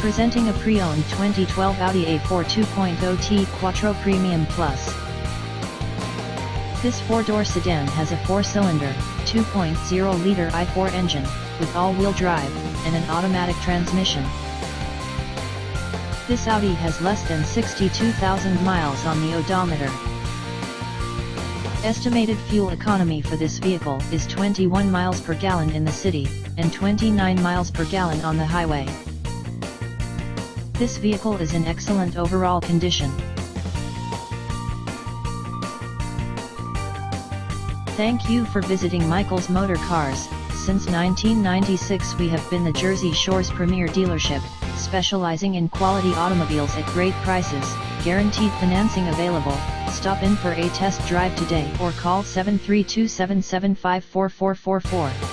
Presenting a pre-owned 2012 Audi A4 2.0T Quattro Premium Plus. This four-door sedan has a four-cylinder, 2.0-liter i4 engine, with all-wheel drive, and an automatic transmission. This Audi has less than 62,000 miles on the odometer. Estimated fuel economy for this vehicle is 21 miles per gallon in the city, and 29 miles per gallon on the highway. This vehicle is in excellent overall condition. Thank you for visiting Michael's Motorcars. Since 1996 we have been the Jersey Shore's premier dealership, specializing in quality automobiles at great prices, guaranteed financing available. Stop in for a test drive today or call 732-775-4444.